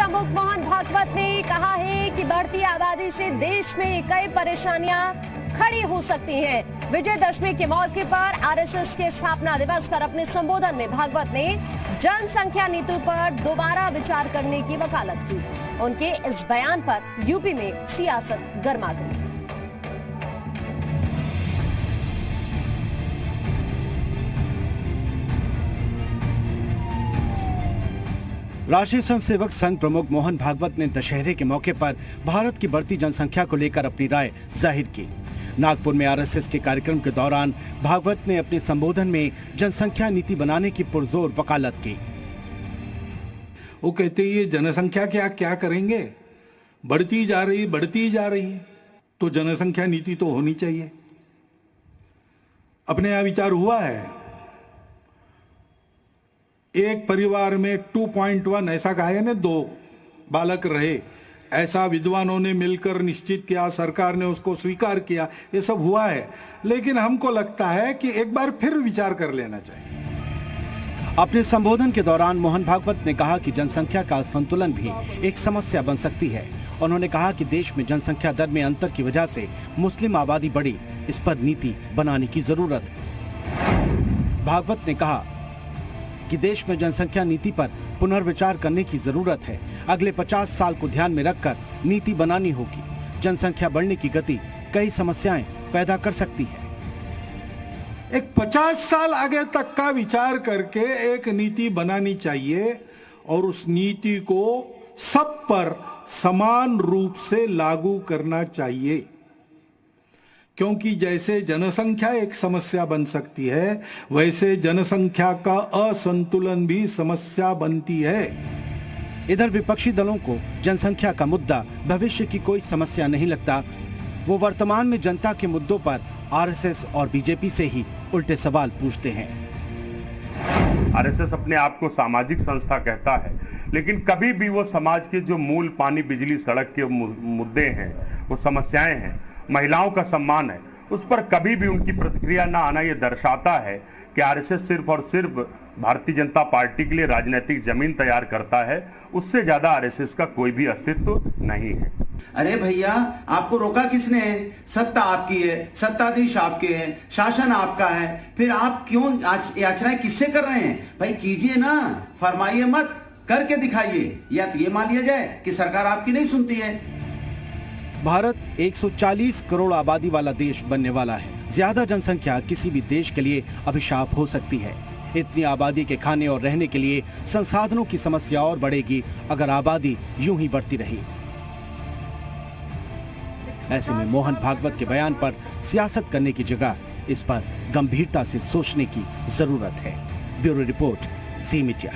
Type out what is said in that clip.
प्रमुख मोहन भागवत ने कहा है कि बढ़ती आबादी से देश में कई परेशानियां खड़ी हो सकती हैं। विजयदशमी के मौके पर आरएसएस के स्थापना दिवस पर अपने संबोधन में भागवत ने जनसंख्या नीति पर दोबारा विचार करने की वकालत की। उनके इस बयान पर यूपी में सियासत गर्मा गई। राष्ट्रीय स्वयंसेवक संघ प्रमुख मोहन भागवत ने दशहरे के मौके पर भारत की बढ़ती जनसंख्या को लेकर अपनी राय जाहिर की। नागपुर में आरएसएस के कार्यक्रम के दौरान भागवत ने अपने संबोधन में जनसंख्या नीति बनाने की पुरजोर वकालत की। वो कहते ये जनसंख्या क्या करेंगे, बढ़ती जा रही, तो जनसंख्या नीति तो होनी चाहिए। अपने यहां विचार हुआ है, एक परिवार में 2.1 ऐसा कहा है ना, 2 बालक रहे, ऐसा विद्वानों ने मिलकर निश्चित किया, सरकार ने उसको स्वीकार किया, ये सब हुआ है। लेकिन हमको लगता है कि एक बार फिर विचार कर लेना चाहिए। अपने संबोधन के दौरान मोहन भागवत ने कहा कि जनसंख्या का संतुलन भी एक समस्या बन सकती है। उन्होंने कहा कि देश में जनसंख्या दर में अंतर की वजह से मुस्लिम आबादी बढ़ी, इस पर नीति बनाने की जरूरत है। भागवत ने कहा कि देश में जनसंख्या नीति पर पुनर्विचार करने की जरूरत है। अगले 50 साल को ध्यान में रखकर नीति बनानी होगी। जनसंख्या बढ़ने की गति कई समस्याएं पैदा कर सकती है। एक 50 साल आगे तक का विचार करके एक नीति बनानी चाहिए और उस नीति को सब पर समान रूप से लागू करना चाहिए, क्योंकि जैसे जनसंख्या एक समस्या बन सकती है, वैसे जनसंख्या का असंतुलन भी समस्या बनती है। इधर विपक्षी दलों को जनसंख्या का मुद्दा भविष्य की कोई समस्या नहीं लगता। वो वर्तमान में जनता के मुद्दों पर आरएसएस और बीजेपी से ही उल्टे सवाल पूछते हैं। आरएसएस अपने आप को सामाजिक संस्था कहता है, लेकिन कभी भी वो समाज के जो मूल पानी, बिजली, सड़क के मुद्दे हैं, वो समस्याएं हैं, महिलाओं का सम्मान है, उस पर कभी भी उनकी प्रतिक्रिया ना आना ये दर्शाता है कि आरएसएस सिर्फ और सिर्फ भारतीय जनता पार्टी के लिए राजनीतिक जमीन तैयार करता है। उससे ज्यादा आरएसएस का कोई भी अस्तित्व नहीं है। अरे भैया, आपको रोका किसने है? सत्ता आपकी है, सत्ताधीश आपके हैं, शासन आपका है, फिर आप क्यों याचनाएं किससे कर रहे हैं? भाई कीजिए ना, फरमाइए मत, करके दिखाइए। या तो ये मान लिया जाए कि सरकार आपकी नहीं सुनती है। भारत 140 करोड़ आबादी वाला देश बनने वाला है। ज्यादा जनसंख्या किसी भी देश के लिए अभिशाप हो सकती है। इतनी आबादी के खाने और रहने के लिए संसाधनों की समस्या और बढ़ेगी अगर आबादी यूं ही बढ़ती रही। ऐसे में मोहन भागवत के बयान पर सियासत करने की जगह इस पर गंभीरता से सोचने की जरूरत है। ब्यूरो रिपोर्ट, जी मीडिया।